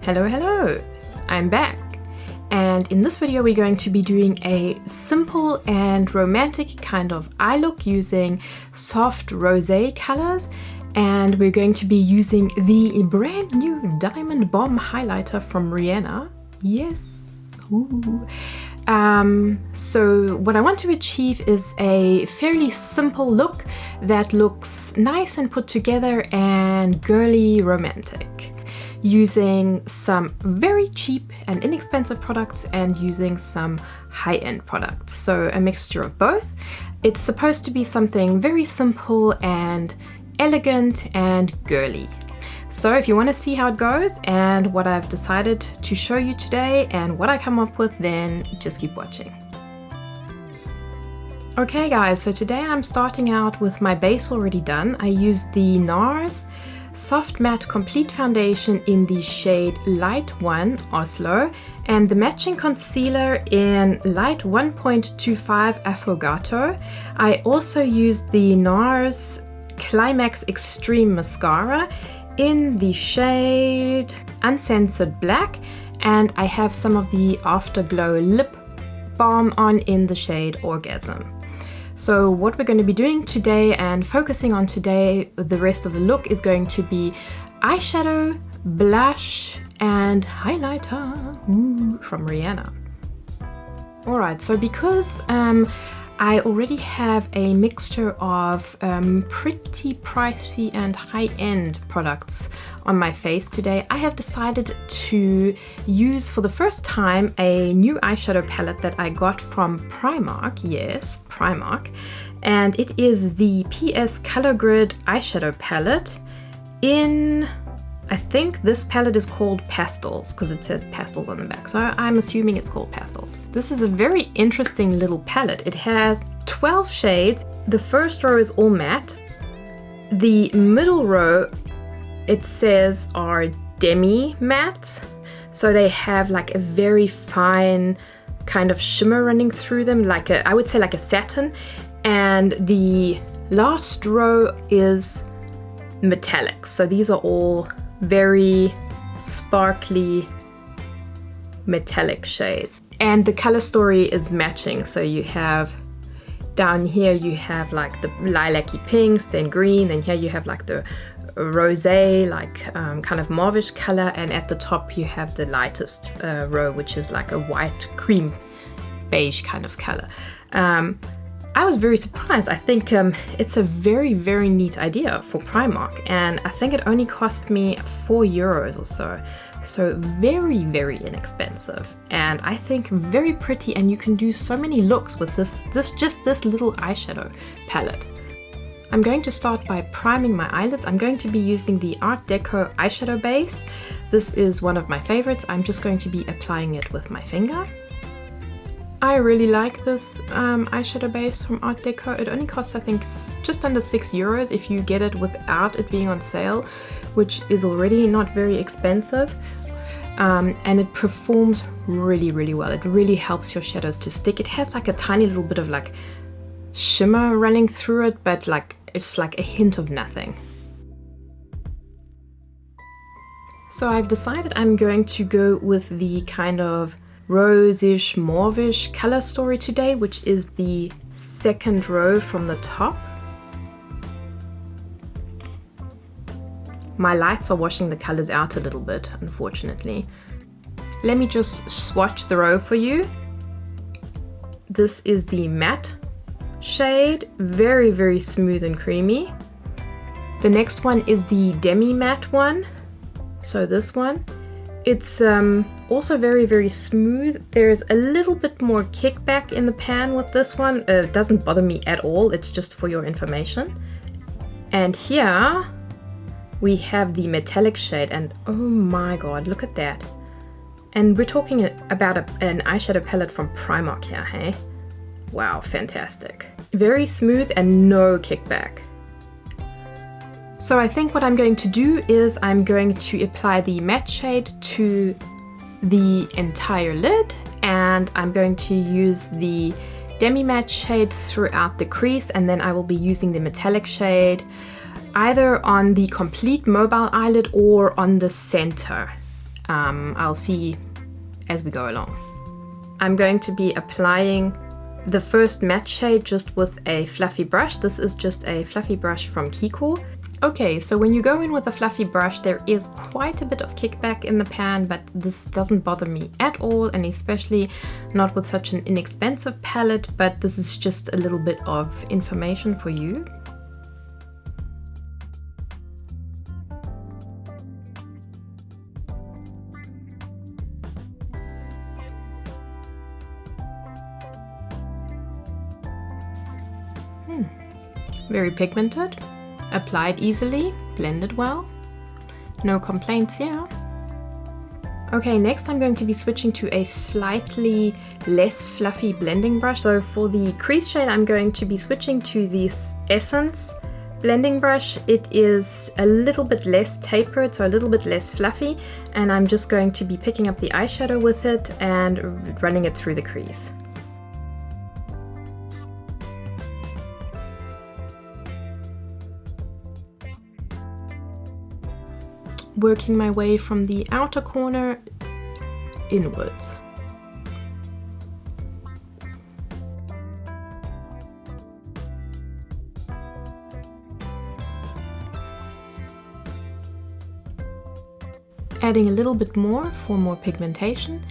Hello, I'm back. And in this video we're going to be doing a simple and romantic kind of eye look using soft rosé colors, and we're going to be using the brand new Diamond Bomb highlighter from Rihanna. Yes. Ooh. So what I want to achieve is a fairly simple look that looks nice and put together and girly romantic, using some very cheap and inexpensive products and using some high-end products. So a mixture of both. It's supposed to be something very simple and elegant and girly. So if you want to see how it goes and what I've decided to show you today and what I come up with, then just keep watching. Okay guys, so today I'm starting out with my base already done. I used the NARS Soft Matte Complete Foundation in the shade Light 1 Oslo and the matching concealer in Light 1.25 Affogato. I also used the NARS Climax Extreme Mascara in the shade Uncensored Black, and I have some of the Afterglow Lip Balm on in the shade Orgasm. So what we're going to be doing today and focusing on today, the rest of the look is going to be eyeshadow, blush, and highlighter from Rihanna. Alright, so because I already have a mixture of pretty pricey and high-end products on my face today, I have decided to use for the first time a new eyeshadow palette that I got from Primark. Yes, Primark. And it is the PS Color Grid eyeshadow palette in, I think this palette is called Pastels because it says Pastels on the back, so I'm assuming it's called Pastels. This is a very interesting little palette. It has 12 shades. The first row is all matte. The middle row, it says, are demi matte, so they have like a very fine kind of shimmer running through them, like I would say like a satin. And the last row is metallic, so these are all very sparkly metallic shades, and the color story is matching. So you have down here you have like the lilac-y pinks, then green, then here you have like the rosé, like kind of mauvish color, and at the top you have the lightest row, which is like a white cream beige kind of color. I was very surprised. I think it's a very, very neat idea for Primark, and I think it only cost me €4 or so. So very, very inexpensive, and I think very pretty, and you can do so many looks with this little eyeshadow palette. I'm going to start by priming my eyelids. I'm going to be using the Art Deco eyeshadow base. This is one of my favorites. I'm just going to be applying it with my finger. I really like this eyeshadow base from Art Deco. It only costs, I think, just under €6 if you get it without it being on sale, which is already not very expensive. And it performs really, really well. It really helps your shadows to stick. It has like a tiny little bit of like shimmer running through it, but like it's like a hint of nothing. So I've decided I'm going to go with the kind of rose-ish, mauvish color story today, which is the second row from the top. My lights are washing the colors out a little bit, unfortunately. Let me just swatch the row for you. This is the matte shade, very, very smooth and creamy. The next one is the demi matte one, so this one. It's also very, very smooth. There's a little bit more kickback in the pan with this one. It doesn't bother me at all, it's just for your information. And here we have the metallic shade, and oh my god, look at that. And we're talking about an eyeshadow palette from Primark here, hey? Wow, fantastic. Very smooth and no kickback. So I think what I'm going to do is I'm going to apply the matte shade to the entire lid, and I'm going to use the demi matte shade throughout the crease, and then I will be using the metallic shade either on the complete mobile eyelid or on the center. I'll see as we go along. I'm going to be applying the first matte shade just with a fluffy brush. This is just a fluffy brush from Kiko. Okay, so when you go in with a fluffy brush, there is quite a bit of kickback in the pan, but this doesn't bother me at all, and especially not with such an inexpensive palette, but this is just a little bit of information for you. Very pigmented. Applied easily, blended well, no complaints here. Okay, next I'm going to be switching to a slightly less fluffy blending brush. So for the crease shade, I'm going to be switching to this Essence blending brush. It is a little bit less tapered, so a little bit less fluffy, and I'm just going to be picking up the eyeshadow with it and running it through the crease. Working my way from the outer corner inwards. Adding a little bit more for more pigmentation.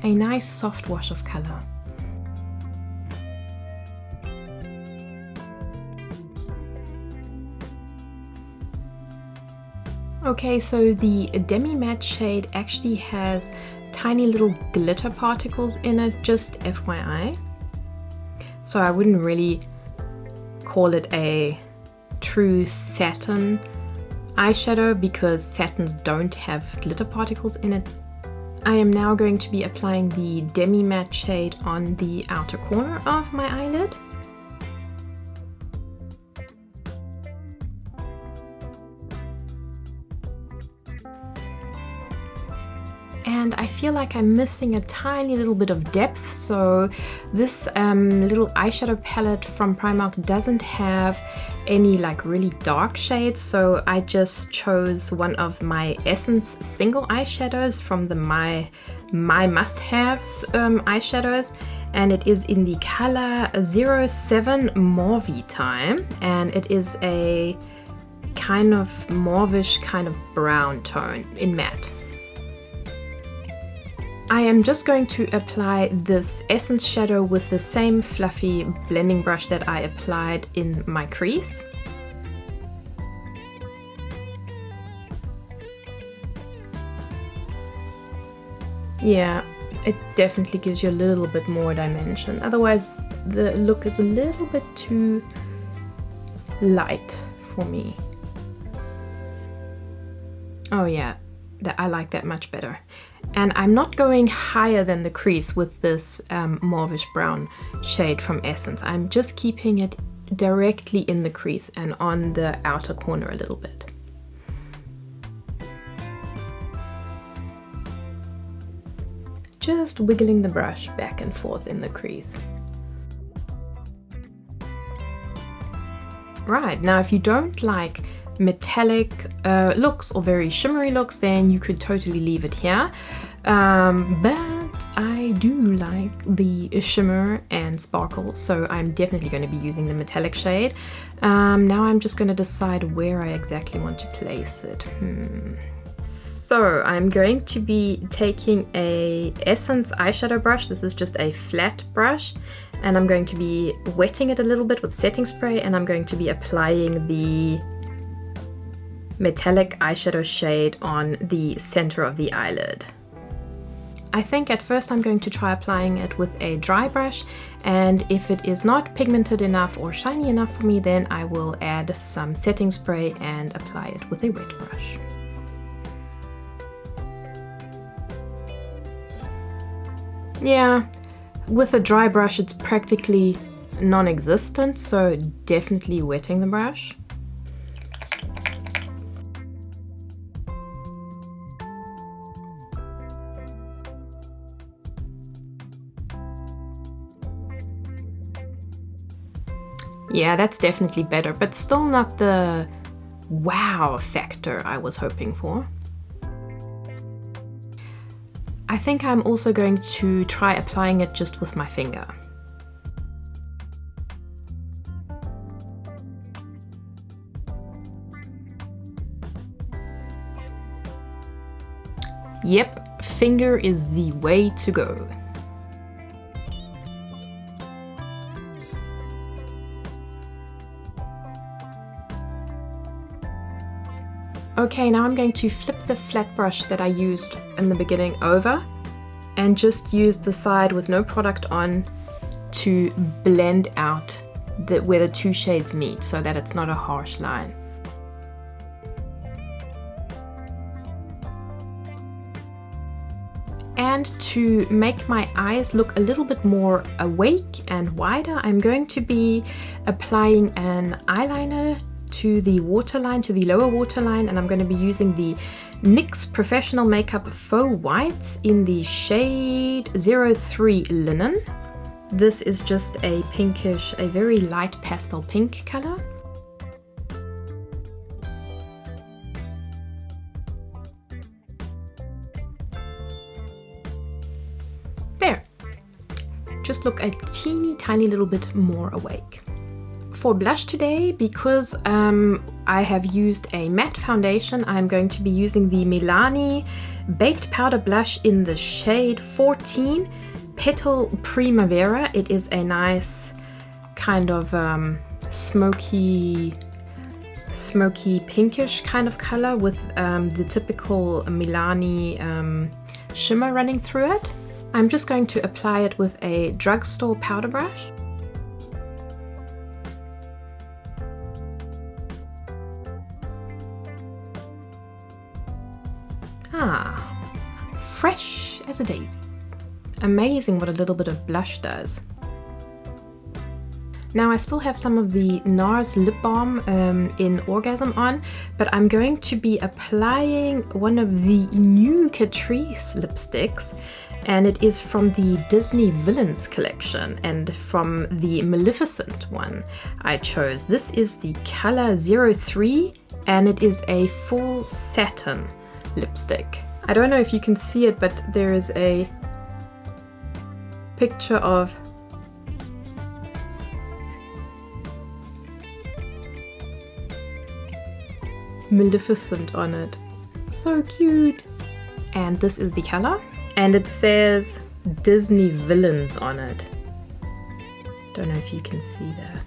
A nice soft wash of color. Okay, so the demi matte shade actually has tiny little glitter particles in it, just FYI. So I wouldn't really call it a true satin eyeshadow because satins don't have glitter particles in it. I am now going to be applying the demi matte shade on the outer corner of my eyelid. And I feel like I'm missing a tiny little bit of depth, so this little eyeshadow palette from Primark doesn't have any like really dark shades, so I just chose one of my Essence single eyeshadows from the My Must-Haves eyeshadows, and it is in the color 07 Mauve Time, and it is a kind of mauvish kind of brown tone in matte. I am just going to apply this Essence shadow with the same fluffy blending brush that I applied in my crease. Yeah, it definitely gives you a little bit more dimension. Otherwise, the look is a little bit too light for me. Oh yeah, I like that much better. And I'm not going higher than the crease with this mauvish brown shade from Essence. I'm just keeping it directly in the crease and on the outer corner a little bit. Just wiggling the brush back and forth in the crease. Right, now if you don't like metallic looks or very shimmery looks, then you could totally leave it here, but I do like the shimmer and sparkle, so I'm definitely going to be using the metallic shade. Now I'm just going to decide where I exactly want to place it. So I'm going to be taking a Essence eyeshadow brush. This is just a flat brush, and I'm going to be wetting it a little bit with setting spray, and I'm going to be applying the metallic eyeshadow shade on the center of the eyelid. I think at first I'm going to try applying it with a dry brush, and if it is not pigmented enough or shiny enough for me, then I will add some setting spray and apply it with a wet brush. Yeah, with a dry brush it's practically non-existent, so definitely wetting the brush. Yeah, that's definitely better, but still not the wow factor I was hoping for. I think I'm also going to try applying it just with my finger. Yep, finger is the way to go. Okay, now I'm going to flip the flat brush that I used in the beginning over and just use the side with no product on to blend out where the two shades meet so that it's not a harsh line. And to make my eyes look a little bit more awake and wider, I'm going to be applying an eyeliner to the waterline, to the lower waterline, and I'm going to be using the NYX Professional Makeup Faux Whites in the shade 03 Linen. This is just a pinkish, a very light pastel pink color. There. Just look a teeny tiny little bit more awake. For blush today, because I have used a matte foundation, I'm going to be using the Milani Baked Powder Blush in the shade 14 Petal Primavera. It is a nice kind of smoky pinkish kind of color with the typical Milani shimmer running through it. I'm just going to apply it with a drugstore powder brush. Ah, fresh as a daisy. Amazing what a little bit of blush does. Now I still have some of the NARS lip balm in Orgasm on, but I'm going to be applying one of the new Catrice lipsticks, and it is from the Disney Villains collection and from the Maleficent one I chose. This is the color 03 and it is a full satin lipstick. I don't know if you can see it, but there is a picture of Maleficent on it. So cute! And this is the color. And it says Disney Villains on it. Don't know if you can see that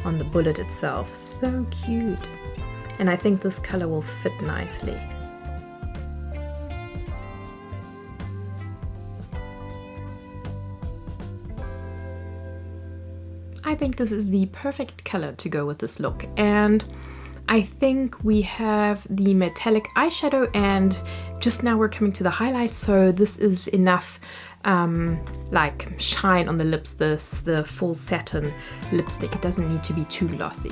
on the bullet itself. So cute. And I think this color will fit nicely. I think this is the perfect color to go with this look. And I think we have the metallic eyeshadow, and just now we're coming to the highlights, so this is enough like shine on the lips, the full satin lipstick. It doesn't need to be too glossy.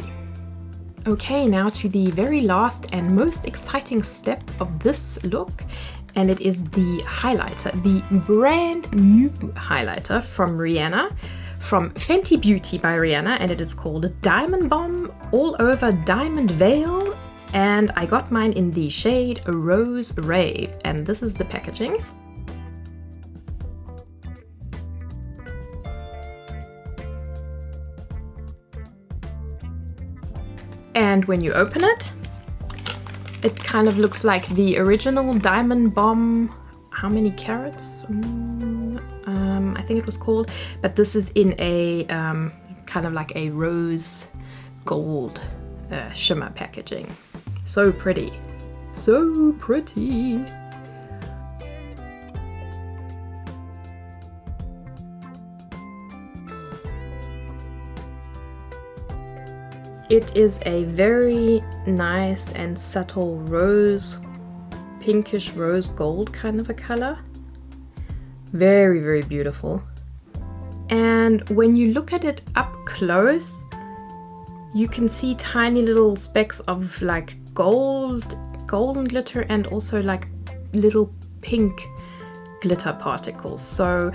Okay, now to the very last and most exciting step of this look, and it is the highlighter, the brand new highlighter from Rihanna, from Fenty Beauty by Rihanna, and it is called Diamond Bomb All Over Diamond Veil, and I got mine in the shade Rose Rave, and this is the packaging. And when you open it, it kind of looks like the original Diamond Bomb. How many carats? I think it was called, but this is in a kind of like a rose gold shimmer packaging. So pretty, so pretty. It is a very nice and subtle rose, pinkish rose gold kind of a color. Very, very beautiful. And when you look at it up close, you can see tiny little specks of like golden glitter, and also like little pink glitter particles. So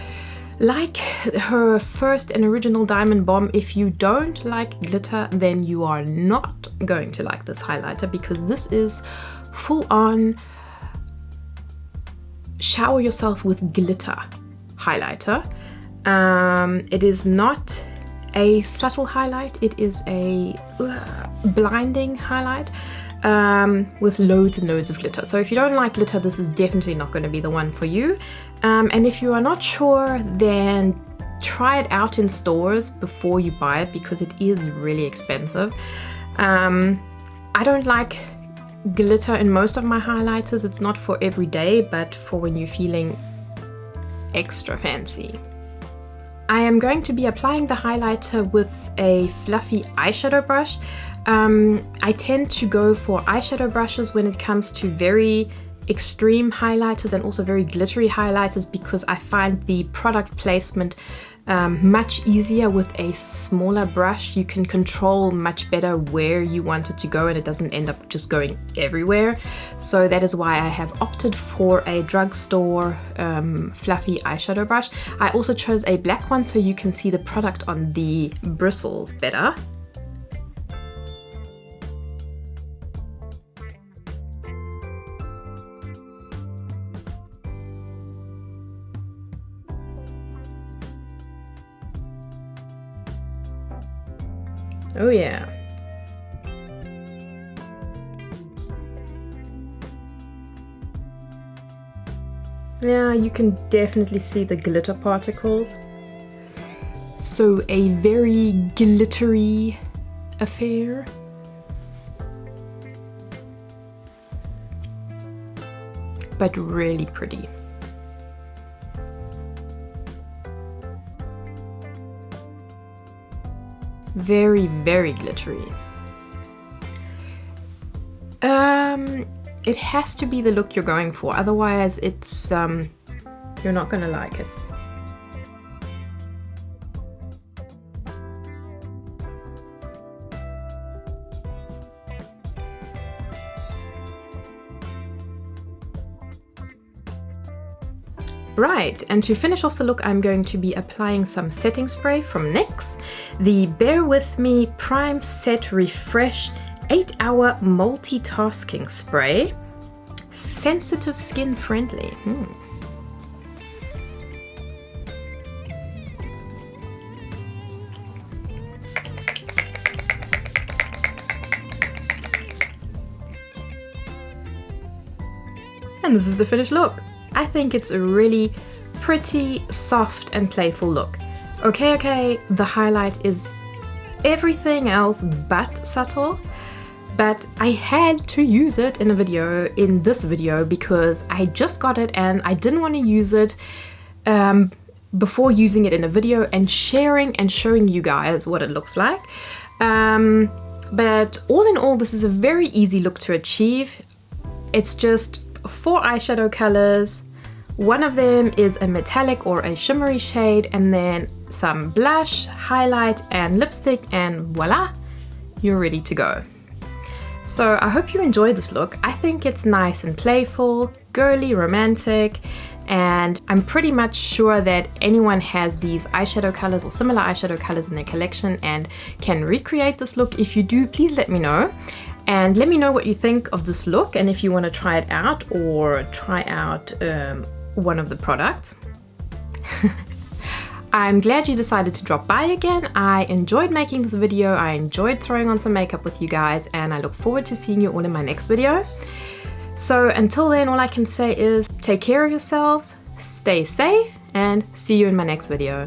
Like her first and original Diamond Bomb, if you don't like glitter, then you are not going to like this highlighter, because this is full on shower yourself with glitter highlighter. It is not a subtle highlight, it is a blinding highlight with loads and loads of glitter. So if you don't like glitter, this is definitely not going to be the one for you. And if you are not sure, then try it out in stores before you buy it, because it is really expensive. I don't like glitter in most of my highlighters. It's not for every day, but for when you're feeling extra fancy. I am going to be applying the highlighter with a fluffy eyeshadow brush. I tend to go for eyeshadow brushes when it comes to very extreme highlighters and also very glittery highlighters, because I find the product placement much easier with a smaller brush. You can control much better where you want it to go, and it doesn't end up just going everywhere. So that is why I have opted for a drugstore fluffy eyeshadow brush. I also chose a black one so you can see the product on the bristles better. Oh yeah. Yeah, you can definitely see the glitter particles. So a very glittery affair. But really pretty. Very, very glittery. It has to be the look you're going for, otherwise it's you're not gonna like it. Right, and to finish off the look, I'm going to be applying some setting spray from NYX, the Bear With Me Prime Set Refresh 8-hour multitasking spray, sensitive skin friendly. And this is the finished look. I think it's a really pretty, soft and playful look. Okay, the highlight is everything else but subtle, but I had to use it in this video because I just got it and I didn't want to use it before using it in a video and sharing and showing you guys what it looks like. But all in all, this is a very easy look to achieve. It's just 4 eyeshadow colors. One of them is a metallic or a shimmery shade, and then some blush, highlight and lipstick, and voila, you're ready to go. So I hope you enjoyed this look. I think it's nice and playful, girly, romantic, and I'm pretty much sure that anyone has these eyeshadow colors or similar eyeshadow colors in their collection and can recreate this look. If you do, please let me know. And let me know what you think of this look, and if you want to try it out or try out one of the products. I'm glad you decided to drop by again. I enjoyed making this video, I enjoyed throwing on some makeup with you guys, and I look forward to seeing you all in my next video. So until then, all I can say is take care of yourselves, stay safe, and see you in my next video.